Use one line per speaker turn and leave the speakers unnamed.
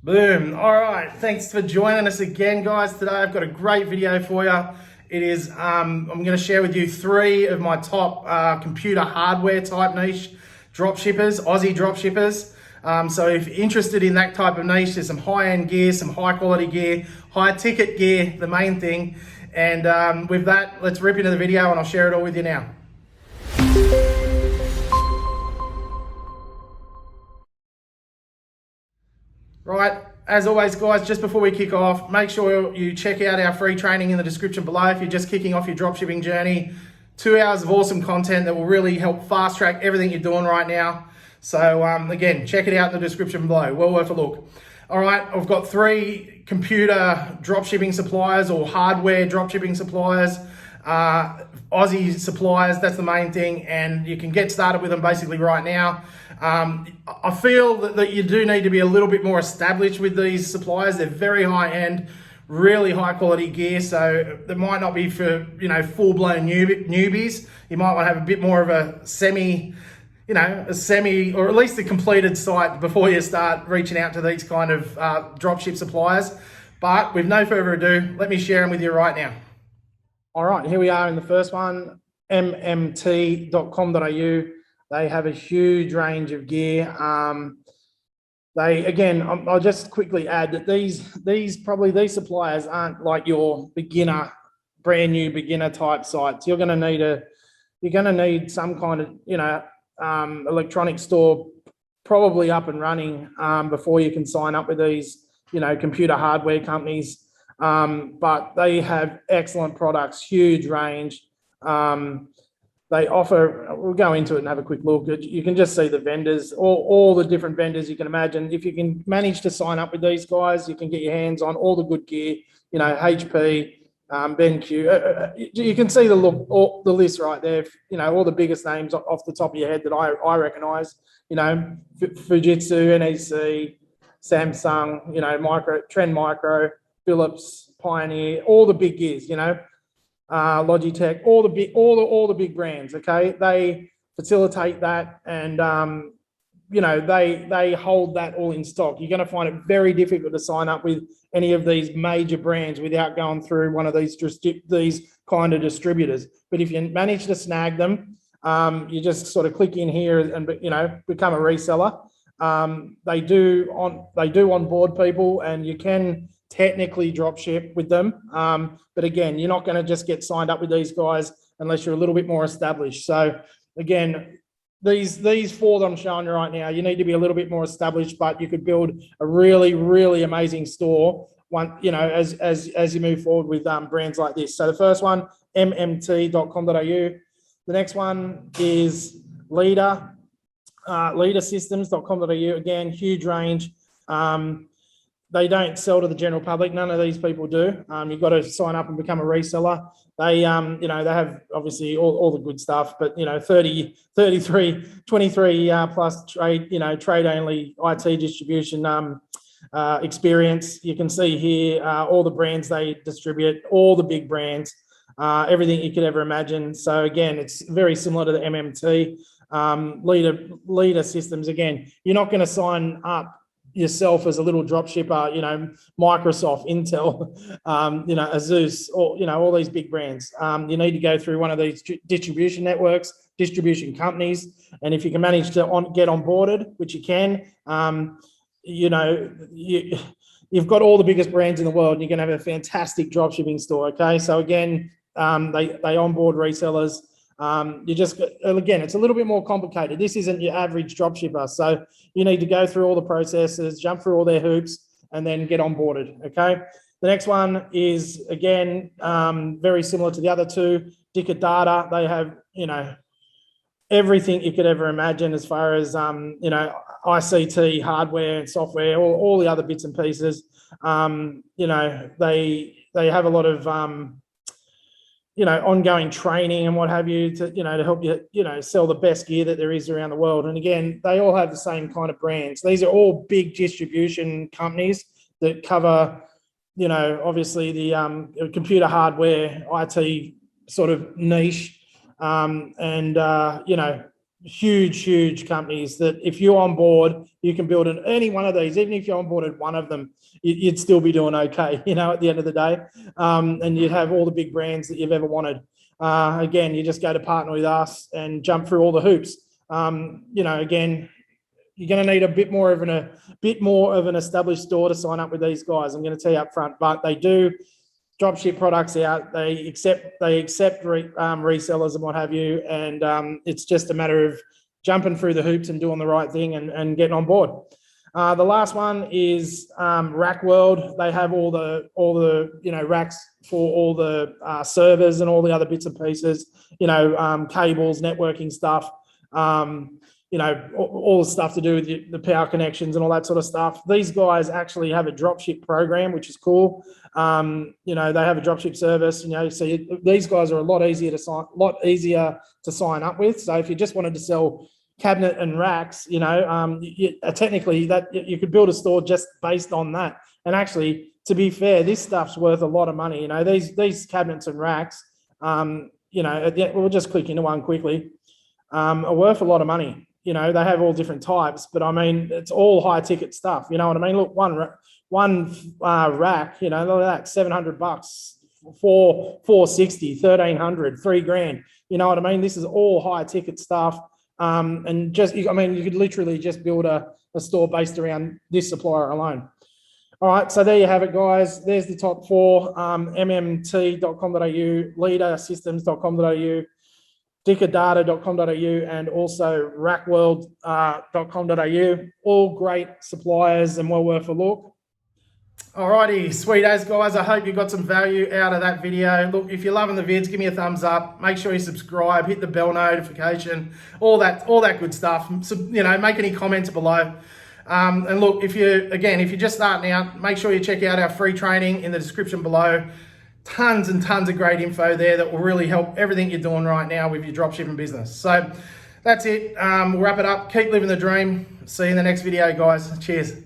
Boom. All right. Thanks for joining us again, guys. Today I've got a great video for you. It is, I'm going to share with you three of my top computer hardware type niche dropshippers, Aussie dropshippers. So if you're interested in that type of niche, there's some high-end gear, some high-quality gear, high-ticket gear, the main thing. And with that, let's rip into the video and I'll share it all with you now. Right, as always, guys, just before we kick off, make sure you check out our free training in the description below if you're just kicking off your dropshipping journey. 2 hours of awesome content that will really help fast track everything you're doing right now. So again, check it out in the description below. Well worth a look. All right, I've got three computer dropshipping suppliers or hardware dropshipping suppliers. Aussie suppliers, that's the main thing, and you can get started with them basically right now. I feel that you do need to be a little bit more established with these suppliers. They're very high end, really high quality gear, so they might not be for full-blown newbies. You might want to have a bit more of a semi, or at least a completed site before you start reaching out to these kind of dropship suppliers. But with no further ado, let me share them with you right now. All right, here we are in the first one, mmt.com.au. They have a huge range of gear. I'll just quickly add that these suppliers aren't like your brand new beginner type sites. You're going to need some kind of electronic store probably up and running before you can sign up with these computer hardware companies. But they have excellent products, huge range. They offer, we'll go into it and have a quick look. You can just see the vendors, all the different vendors you can imagine. If you can manage to sign up with these guys, you can get your hands on all the good gear, HP, BenQ. You can see the list right there, all the biggest names off the top of your head that I recognize, Fujitsu, NEC, Samsung, Trend Micro, Philips, Pioneer, all the big gears, Logitech, all the big brands. Okay, they facilitate that, and they hold that all in stock. You're going to find it very difficult to sign up with any of these major brands without going through one of these kind of distributors. But if you manage to snag them, you just sort of click in here and become a reseller. They do onboard people, and you can technically drop ship with them. But again, you're not going to just get signed up with these guys unless you're a little bit more established. So again, these four that I'm showing you right now, you need to be a little bit more established, but you could build a really, really amazing store as you move forward with brands like this. So the first one, mmt.com.au. The next one is leadersystems.com.au. Again, huge range. They don't sell to the general public. None of these people do. You've got to sign up and become a reseller. They, they have obviously all the good stuff, but 23 plus trade only IT distribution experience. You can see here all the brands they distribute, all the big brands, everything you could ever imagine. So again, it's very similar to the MMT. Leader Systems. Again, you're not going to sign up yourself as a little drop shipper, Microsoft, Intel, Asus, or all these big brands. You need to go through one of these distribution networks, distribution companies, and if you can manage to get onboarded, which you can, you've got all the biggest brands in the world, and you're going to have a fantastic drop shipping store. Okay, so again, they onboard resellers. Again, it's a little bit more complicated. This isn't your average drop shipper. So you need to go through all the processes, jump through all their hoops, and then get onboarded. Okay. The next one is, again, very similar to the other two, Dicker Data. They have, everything you could ever imagine as far as, ICT, hardware and software, all the other bits and pieces. They have a lot of, ongoing training and what have you to help you, sell the best gear that there is around the world. And again, they all have the same kind of brands. These are all big distribution companies that cover, obviously the computer hardware, IT sort of niche. huge companies that if you're on board, you can build any one of these. Even if you're onboarded one of them, you'd still be doing okay, at the end of the day. And you'd have all the big brands that you've ever wanted. Again, you just go to partner with us and jump through all the hoops. Again, you're going to need a bit more of an established store to sign up with these guys. I'm going to tell you up front, but they do dropship products out. They accept resellers and what have you, and it's just a matter of jumping through the hoops and doing the right thing and getting on board. The last one is Rack World. They have all the racks for all the servers and all the other bits and pieces. Cables, networking stuff. All the stuff to do with the power connections and all that sort of stuff. These guys actually have a dropship program, which is cool. They have a dropship service. So these guys are a lot easier to sign up with. So if you just wanted to sell cabinet and racks, technically that you could build a store just based on that. And actually, to be fair, this stuff's worth a lot of money. These cabinets and racks, we'll just click into one quickly, are worth a lot of money. They have all different types, but I mean, it's all high ticket stuff. You know what I mean? Look, one rack, look at that, $700, $460, $1,300, $3,000. You know what I mean? This is all high ticket stuff. And you could literally just build a store based around this supplier alone. All right, so there you have it, guys. There's the top four: mmt.com.au, leadersystems.com.au, dickerdata.com.au, and also rackworld.com.au. All great suppliers and well worth a look. Alrighty, sweet as guys. I hope you got some value out of that video. Look, if you're loving the vids, give me a thumbs up. Make sure you subscribe, hit the bell notification, all that good stuff. So, make any comments below. And look, if you're just starting out, make sure you check out our free training in the description below. Tons and tons of great info there that will really help everything you're doing right now with your dropshipping business. So that's it. We'll wrap it up. Keep living the dream. See you in the next video, guys. Cheers.